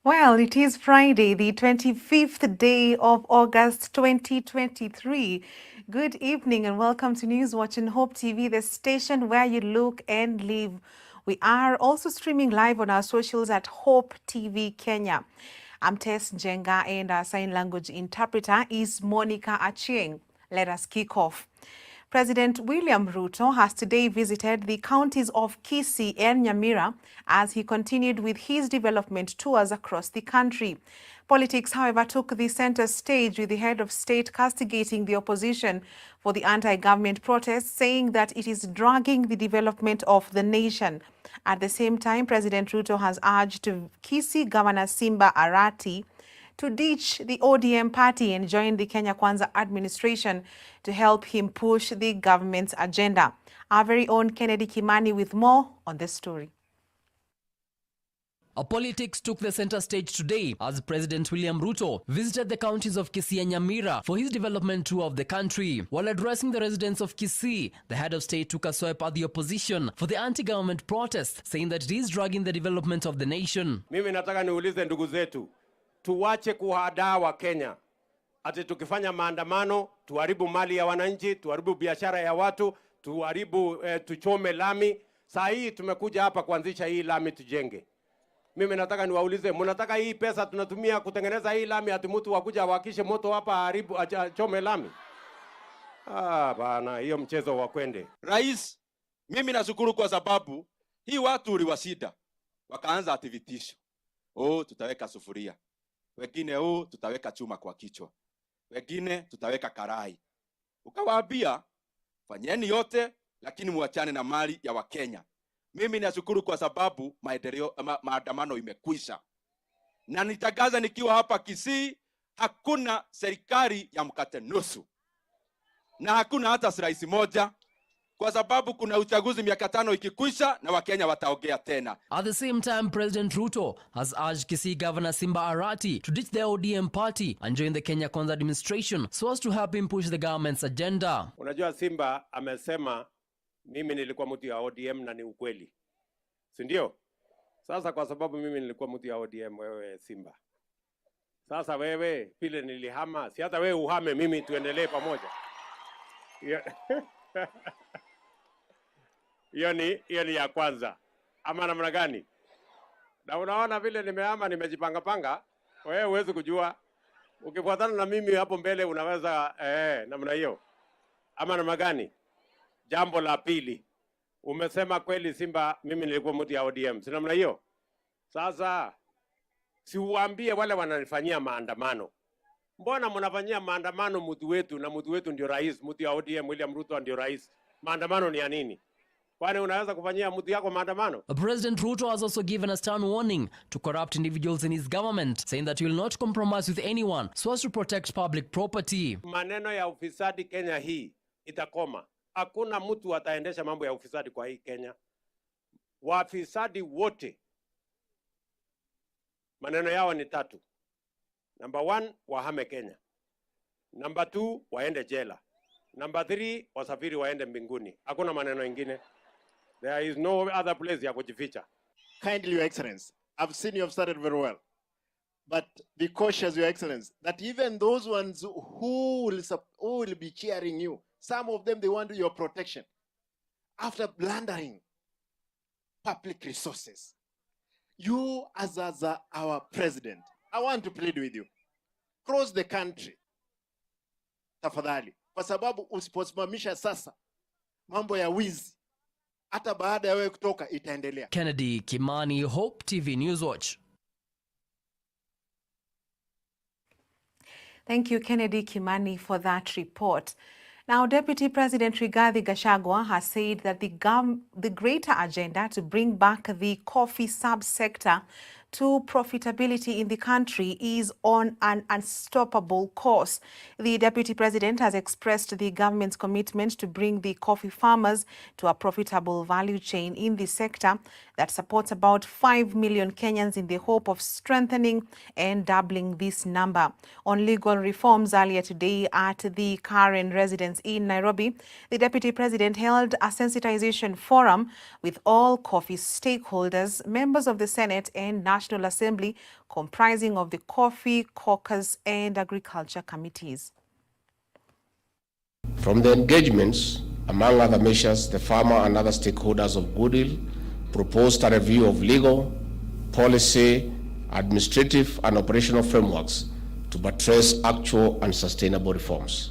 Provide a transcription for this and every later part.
Well, it is Friday, the 25th day of August 2023. Good evening and welcome to Newswatch and Hope TV, the station where you look and live. We are also streaming live on our socials at Hope TV Kenya. I'm Tess Njenga and our sign language interpreter is Monica Achieng. Let us kick off. President William Ruto has today visited the counties of Kisii and Nyamira as he continued with his development tours across the country. Politics, however, took the center stage with the head of state castigating the opposition for the anti-government protests, saying that it is dragging the development of the nation. At the same time, President Ruto has urged Kisii Governor Simba Arati to ditch the ODM party and join the Kenya Kwanza administration to help him push the government's agenda. Our very own Kennedy Kimani with more on this story. Politics took the center stage today as President William Ruto visited the counties of Kisii and Nyamira for his development tour of the country. While addressing the residents of Kisii, the head of state took a swipe at the opposition for the anti-government protests, saying that it is dragging the development of the nation. Mimi nataka niulize ndugu zetu, tuwache kuhadaa wa Kenya. Ati tukifanya maandamano, tuharibu mali ya wananchi, tuharibu biashara ya watu, tuharibu tuchome lami. Saa hii tumekuja hapa kuanzisha hii lami tujenge. Mimi nataka niwaulize, mnataka hii pesa tunatumia kutengeneza hii lami ati mtu wakuja wakishe moto hapa haribu achome lami? Bana, hiyo mchezo wa kwende. Rais, mimi nashukuru kwa sababu hii watu uliwasida. Wakaanza activities. Tutaweka sufuria. Wengine tutaweka chuma kwa kichwa. Wengine tutaweka karai. Ukawaambia fanyeni yote lakini muachane na mali ya Wakenya. Mimi nashukuru kwa sababu maandamano imekwisha. Na nitangaza nikiwa hapa Kisii, hakuna serikali ya mkate nusu. Na hakuna hata rais moja, kwa sababu kuna uchaguzi miaka 5 ikikwisha na Wakenya wataongea tena. At the same time, President Ruto has urged Kisii Governor Simba Arati to ditch the ODM party and join the Kenya Kwanza administration so as to help him push the government's agenda. Unajua Simba amesema mimi nilikuwa mtu ya ODM na ni ukweli. Si ndio? Sasa kwa sababu mimi nilikuwa mtu ya ODM, wewe Simba, sasa wewe vile nilihama, si hata wewe uhame, mimi tuendelee pamoja. Hiyo ni ya kwanza. Ama namna gani? Na unaona vile nimehama, nimejipanga panga, wewe huwezi kujua. Ukifuatana na mimi hapo mbele unaweza namna hiyo. Ama namna gani? Jambo la pili, umesema kweli Simba, mimi nilikuwa mtu ya ODM. Si namna hiyo? Sasa si uambie wale wananifanyia maandamano. Mbona mnafanyia maandamano mtu wetu, na mtu wetu ndio rais, mtu ya ODM William Ruto ndio rais. Maandamano ni ya nini? Kwani unaweza kufanyia mtu yako maandamano? President Ruto has also given a stern warning to corrupt individuals in his government, saying that he will not compromise with anyone so as to protect public property. Maneno ya ufisadi Kenya hii itakoma. Hakuna mtu ataendesha mambo ya ufisadi kwa hii Kenya. Wafisadi wote maneno yao ni 3. Number 1, wahame Kenya. Number 2, waende jela. Number 3, wasafiri waende mbinguni. Hakuna maneno mengine. There is no other place ya kujificha. Kindly, Your Excellency, I've seen you have started very well. But be cautious, Your Excellency, that even those ones who will be cheering you, some of them, they want your protection. After blundering public resources, you as our president, I want to plead with you. Cross the country. Tafadhali. Kwa sababu usiposimamisha sasa mambo ya wizi, hata baada ya wewe kutoka itaendelea. Kennedy Kimani, Hope TV Newswatch. Thank you, Kennedy Kimani, for that report. Now, Deputy President Rigathi Gachagua has said that the greater agenda to bring back the coffee subsector to profitability in the country is on an unstoppable course. The Deputy President has expressed the government's commitment to bring the coffee farmers to a profitable value chain in the sector that supports about 5 million Kenyans in the hope of strengthening and doubling this number. On legal reforms earlier today at the Karen residence in Nairobi, the Deputy President held a sensitization forum with all coffee stakeholders, members of the Senate and national National Assembly comprising of the Coffee, Caucus and Agriculture Committees. From the engagements, among other measures, the farmer and other stakeholders of Goodwill proposed a review of legal, policy, administrative and operational frameworks to buttress actual and sustainable reforms.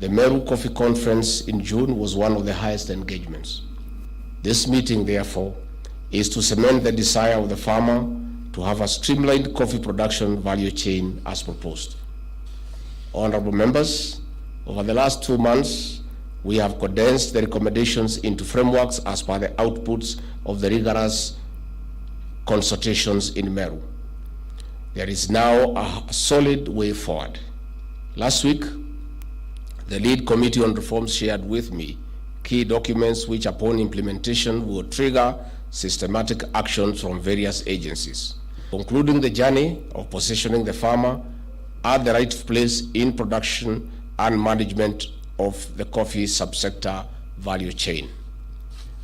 The Meru Coffee Conference in June was one of the highest engagements. This meeting, therefore, is to cement the desire of the farmer to have a streamlined coffee production value chain as proposed. Honorable members, over the last 2 months, we have condensed the recommendations into frameworks as per the outputs of the rigorous consultations in Meru. There is now a solid way forward. Last week, the lead committee on reforms shared with me key documents which upon implementation will trigger systematic actions from various agencies, concluding the journey of positioning the farmer at the right place in production and management of the coffee subsector value chain.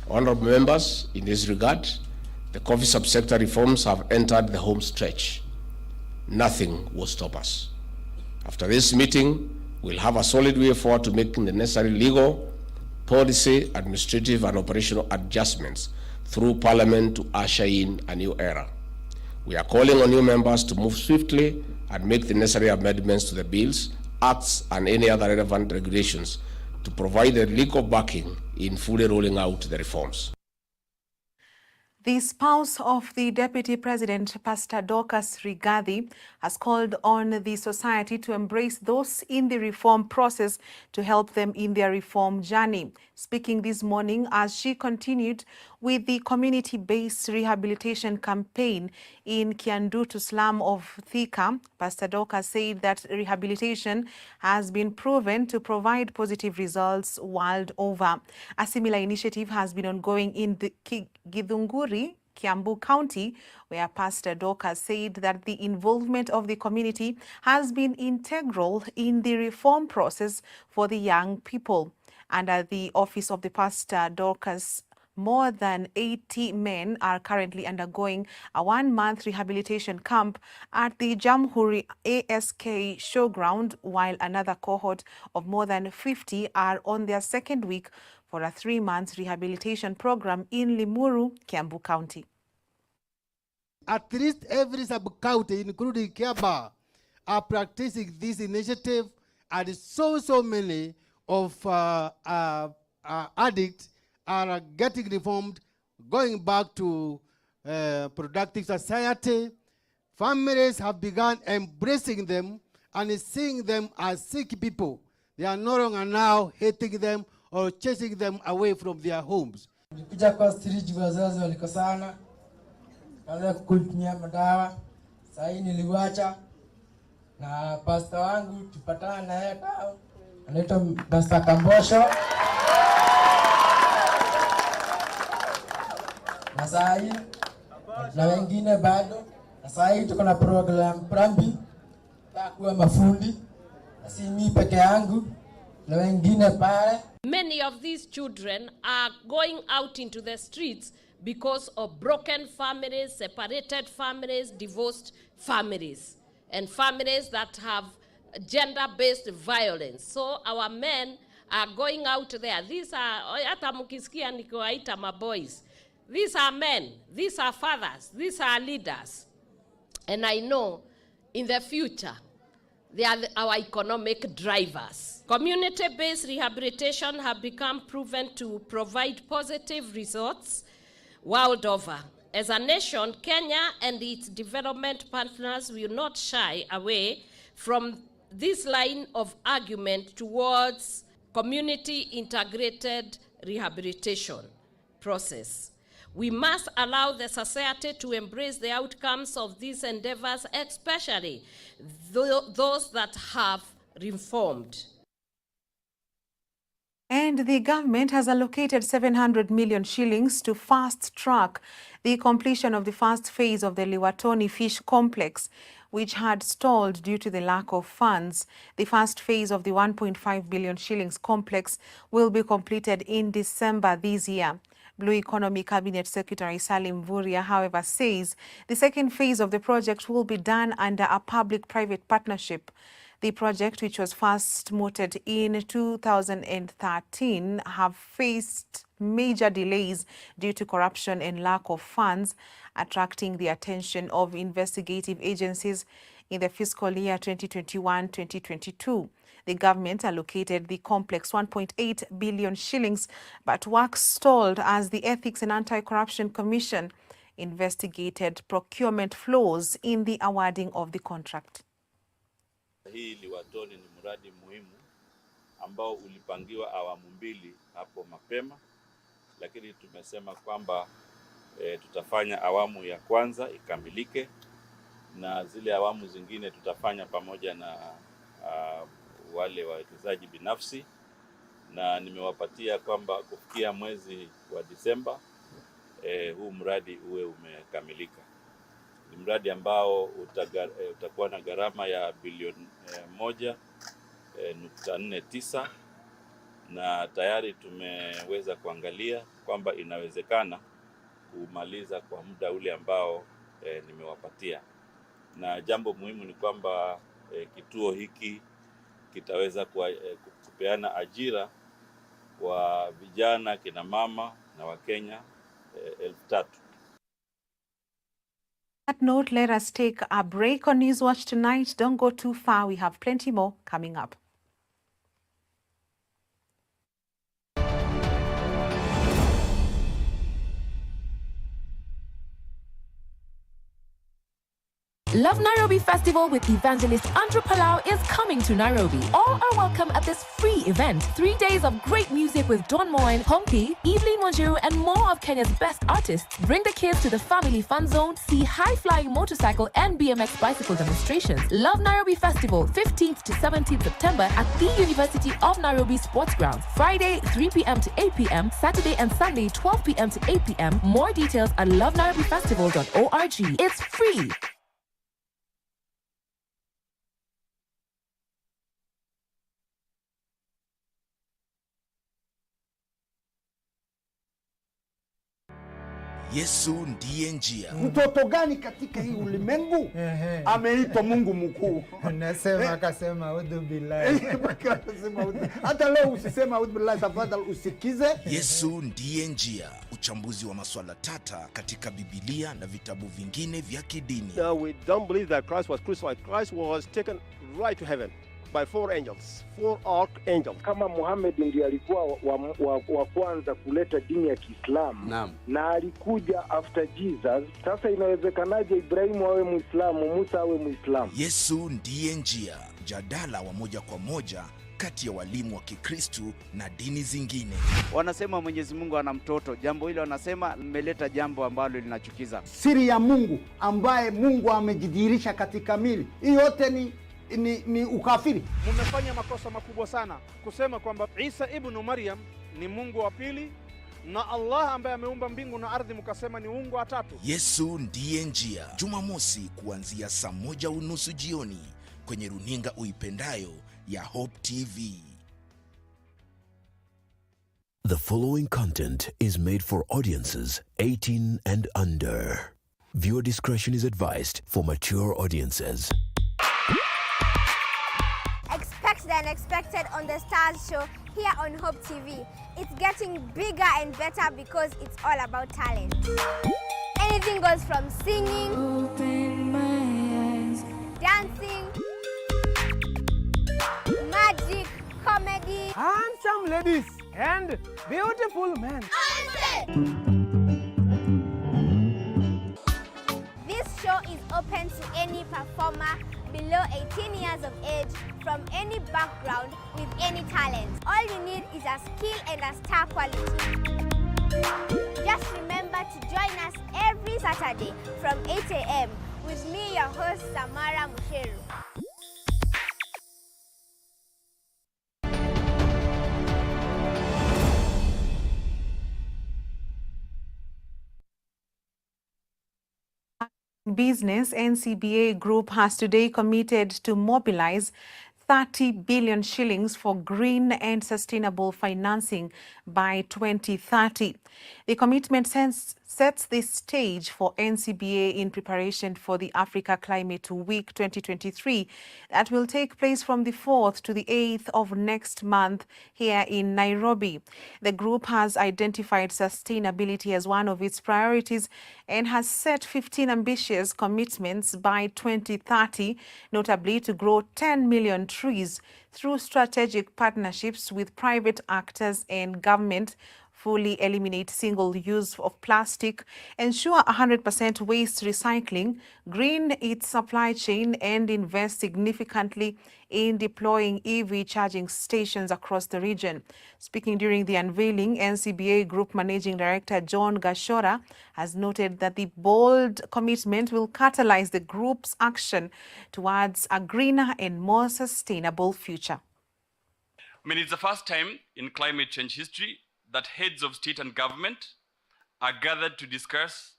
Honorable members, in this regard, the coffee subsector reforms have entered the home stretch. Nothing will stop us. After this meeting, we'll have a solid way forward to making the necessary legal, policy, administrative, and operational adjustments through Parliament to usher in a new era. We are calling on new members to move swiftly and make the necessary amendments to the bills, acts, and any other relevant regulations to provide the legal backing in fully rolling out the reforms. The spouse of the Deputy President, Pastor Dorcas Rigathi, has called on the society to embrace those in the reform process to help them in their reform journey. Speaking this morning as she continued with the community-based rehabilitation campaign in Kiandutu slum of Thika, Pastor Dorcas said that rehabilitation has been proven to provide positive results world over. A similar initiative has been ongoing in the Githunguri, Kiambu County, where Pastor Dorcas said that the involvement of the community has been integral in the reform process for the young people. Under the office of the Pastor Dorcas, more than 80 men are currently undergoing a 1-month rehabilitation camp at the Jamhuri ASK showground, while another cohort of more than 50 are on their second week for a 3-month rehabilitation program in Limuru, Kiambu County. At least every sub-county, including Kiaba, are practicing this initiative, and so many of addicts are getting reformed, going back to productive society. Families have begun embracing them and seeing them as sick people. They are no longer now hating them or chasing them away from their homes. Nilikuja kwa street, wazazi walikosana, kaanza kutumia madawa. Sasa niliwacha na pastor wangu tupatana naye tao, anaitwa Pastor Kambosho. Na sasa na wengine bado. Na sasa tuko na program Prambi takuwa mafundi. Si mimi peke yangu na wengine pale. Many of these children are going out into the streets because of broken families, separated families, divorced families, and families that have gender-based violence. So our men are going out there. These are, hata mukisikia nikiwaita maboys. These are men, these are fathers, these are leaders. And I know in the future, they are our economic drivers. Community-based rehabilitation have become proven to provide positive results world over. As a nation, Kenya and its development partners will not shy away from this line of argument towards community-integrated rehabilitation process. We must allow the society to embrace the outcomes of these endeavors, especially those that have reformed. And the government has allocated 700 million shillings to fast-track the completion of the first phase of the Liwatoni Fish Complex, which had stalled due to the lack of funds. The first phase of the 1.5 billion shillings complex will be completed in December this year. Blue Economy Cabinet Secretary Salim Vuria, however, says the second phase of the project will be done under a public-private partnership. The project, which was first mooted in 2013, have faced major delays due to corruption and lack of funds, attracting the attention of investigative agencies. In the fiscal year 2021-2022, the government allocated the complex 1.8 billion shillings, but work stalled as the Ethics and Anti-Corruption Commission investigated procurement flaws in the awarding of the contract. Hii Liwatoni ni mradi muhimu ambao ulipangiwa awamu mbili hapo mapema, lakini tumesema kwamba tutafanya awamu ya kwanza ikamilike na zile awamu zingine tutafanya pamoja na wale wawekezaji binafsi, na nimewapatia kwamba kufikia mwezi wa Disemba huu mradi uwe umekamilika. Ni mradi ambao utakuwa na gharama ya bilioni 1.49 na tayari tumeweza kuangalia kwamba inawezekana kumaliza kwa muda ule ambao nimewapatia. Na jambo muhimu ni kwamba kituo hiki kitaweza kupeana ajira kwa vijana, kina mama na Wakenya 3,000. On that note, let us take a break on Newswatch tonight. Don't go too far. We have plenty more coming up. Love Nairobi Festival with evangelist Andrew Palau is coming to Nairobi. All are welcome at this free event. 3 days of great music with Don Moen, Pompi, Evelyn Wanjiru, and more of Kenya's best artists. Bring the kids to the family fun zone, see high-flying motorcycle and BMX bicycle demonstrations. Love Nairobi Festival, 15th to 17th September at the University of Nairobi Sports Grounds. Friday, 3 p.m. to 8 p.m. Saturday and Sunday, 12 p.m. to 8 p.m. More details at lovenairobifestival.org. It's free. Yesu ndiye njia. Mtoto gani katika hii ulimwengu ameitwa Mungu mkuu? Nasema akasema udhu billahi. Hata leo usisema udhu billahi, tafadhali usikize. Yesu ndiye njia. Uchambuzi wa masuala tata katika Biblia na vitabu vingine vya kidini. No, we don't believe that Christ was crucified. Christ was taken right to heaven by 4 angels, 4 archangels. Kama Muhammad ndiye alikuwa wa kwanza kuleta dini ya Kiislamu na alikuja after Jesus, sasa inawezekanaje Ibrahimu awe Muislamu, Musa awe Muislamu? Yesu ndiye njia. Jadala wa moja kwa moja kati ya walimu wa Kikristu na dini zingine. Wanasema Mwenyezi Mungu ana mtoto. Jambo hilo wanasema limeleta jambo ambalo linachukiza. Siri ya Mungu ambaye Mungu amejidhihirisha katika mili. Hii yote ni ukafiri. Mmefanya makosa makubwa sana kusema kwamba Isa ibn Maryam ni Mungu wa pili na Allah ambaye ameumba mbingu na ardhi mkasema ni Mungu wa tatu. Yesu ndiye njia. Jumamosi kuanzia saa 1:30 jioni kwenye runinga uipendayo ya Hope TV. The following content is made for audiences 18 and under. Viewer discretion is advised for mature audiences. Expect the unexpected on the Stars Show here on Hope TV. It's getting bigger and better because it's all about talent. Anything goes from singing, open my eyes, dancing, magic, comedy, handsome ladies and beautiful men. This show is open to any performer below 18 years of age from any background with any talent. All you need is a skill and a star quality. Just remember to join us every Saturday from 8 a.m. with me, your host, Samara Musheru. Business NCBA Group has today committed to mobilize 30 billion shillings for green and sustainable financing by 2030. The commitment sets the stage for NCBA in preparation for the Africa Climate Week 2023 that will take place from the 4th to the 8th of next month here in Nairobi. The group has identified sustainability as one of its priorities and has set 15 ambitious commitments by 2030, notably to grow 10 million trees through strategic partnerships with private actors and government, fully eliminate single use of plastic, ensure 100% waste recycling, green its supply chain, and invest significantly in deploying EV charging stations across the region. Speaking during the unveiling, NCBA Group Managing Director John Gashora has noted that the bold commitment will catalyze the group's action towards a greener and more sustainable future. I mean, it's the first time in climate change history that heads of state and government are gathered to discuss,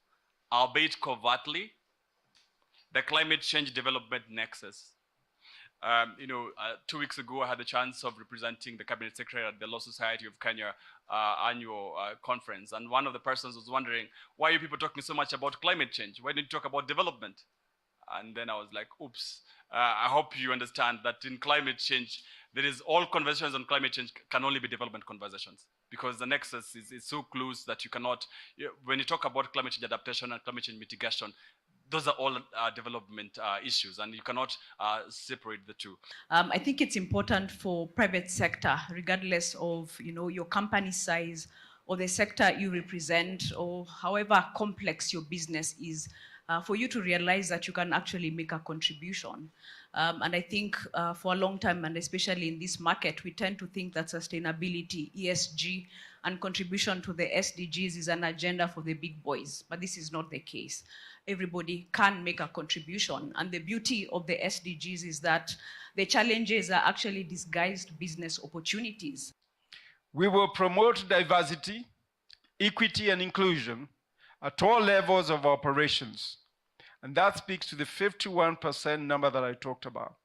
albeit covertly, the climate change development nexus. 2 weeks ago, I had the chance of representing the Cabinet Secretary at the Law Society of Kenya annual conference. And one of the persons was wondering, why are you people talking so much about climate change? Why don't you talk about development? And then I was like, oops, I hope you understand that in climate change, there is all conversations on climate change can only be development conversations, because the nexus is so close that you cannot, when you talk about climate change adaptation and climate change mitigation, those are all development issues, and you cannot separate the two. I think it's important for private sector, regardless of your company size or the sector you represent, or however complex your business is, for you to realize that you can actually make a contribution. And I think for a long time, and especially in this market, we tend to think that sustainability, ESG, and contribution to the SDGs is an agenda for the big boys, but this is not the case. Everybody can make a contribution, and the beauty of the SDGs is that the challenges are actually disguised business opportunities. We will promote diversity, equity, and inclusion at all levels of operations. And that speaks to the 51% number that I talked about,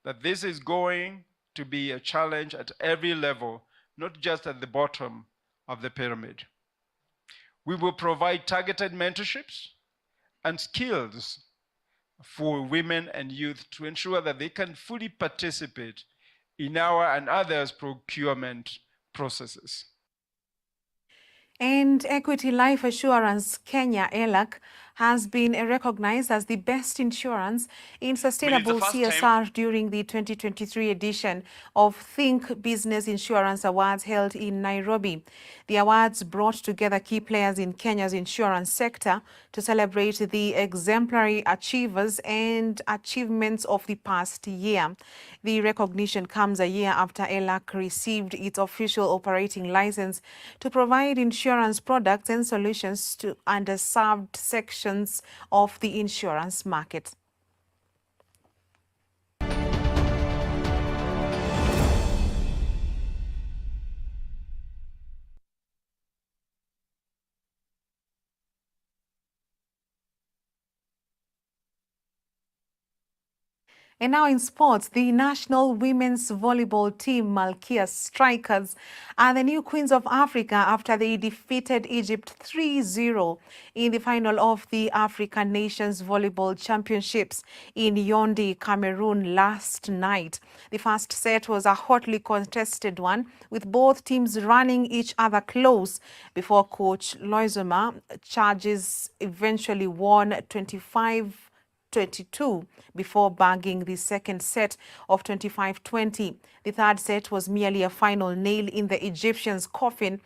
that this is going to be a challenge at every level, not just at the bottom of the pyramid. We will provide targeted mentorships and skills for women and youth to ensure that they can fully participate in our and others' procurement processes. And Equity Life Assurance Kenya, ELAC, has been recognized as the best insurance in sustainable CSR during the 2023 edition of Think Business Insurance Awards held in Nairobi. The awards brought together key players in Kenya's insurance sector to celebrate the exemplary achievers and achievements of the past year. The recognition comes a year after ELAC received its official operating license to provide insurance products and solutions to underserved sections of the insurance market. And now in sports, the national women's volleyball team, Malkia Strikers, are the new Queens of Africa after they defeated Egypt 3-0 in the final of the African Nations Volleyball Championships in Yaoundé, Cameroon last night. The first set was a hotly contested one, with both teams running each other close before coach Loizoma Charges eventually won 25-22 before bagging the second set of 25-20. The third set was merely a final nail in the Egyptians' coffin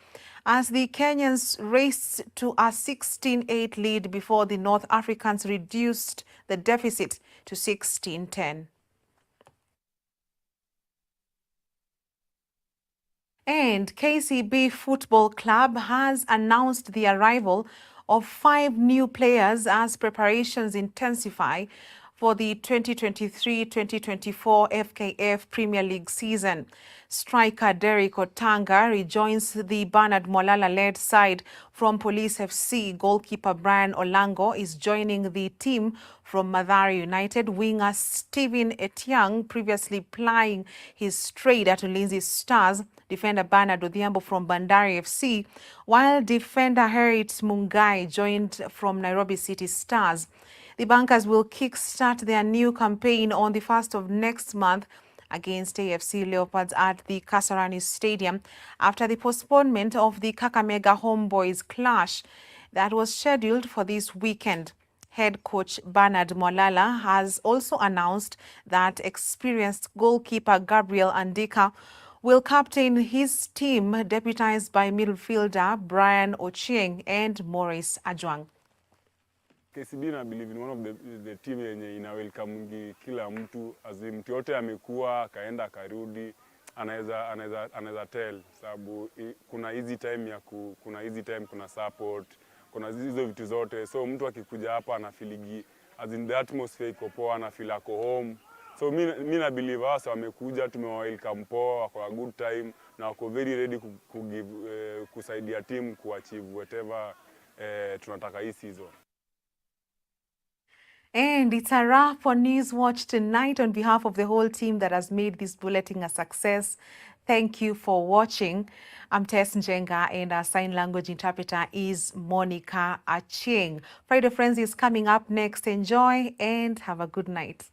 as the Kenyans raced to a 16-8 lead before the North Africans reduced the deficit to 16-10. And KCB Football Club has announced the arrival of 5 new players as preparations intensify for the 2023-2024 FKF Premier League season. Striker Derek Otanga rejoins the Bernard Molala-led side from Police FC. Goalkeeper Brian Olango is joining the team from Mathare United. Winger Stephen Etiang, previously plying his trade at Ulinzi Stars. Defender Bernard Odhiambo from Bandari FC, while defender Harriet Mungai joined from Nairobi City Stars. The Bankers will kickstart their new campaign on the 1st of next month against AFC Leopards at the Kasarani Stadium after the postponement of the Kakamega Homeboys clash that was scheduled for this weekend. Head coach Bernard Molala has also announced that experienced goalkeeper Gabriel Andika will captain his team, deputized by midfielder Brian Ochieng and Maurice Ajwang. KCB na believe in one of the team yenye ina welcome kila mtu, mtu yote amekuwa akaenda akarudi, anaweza tell sababu kuna easy time kuna support, kuna hizo vitu zote, so mtu akikuja hapa anafiligi the atmosphere iko poa, anafeel ako home. So mi na believe hasa wamekuja, tumewawelcome poa, wako a good time na wako very ready kusaidia team kuachieve whatever tunataka hii season. And it's a wrap on Newswatch tonight. On behalf of the whole team that has made this bulletin a success, thank you for watching. I'm Tess Njenga and our sign language interpreter is Monica Achieng. Friday Friends is coming up next. Enjoy and have a good night.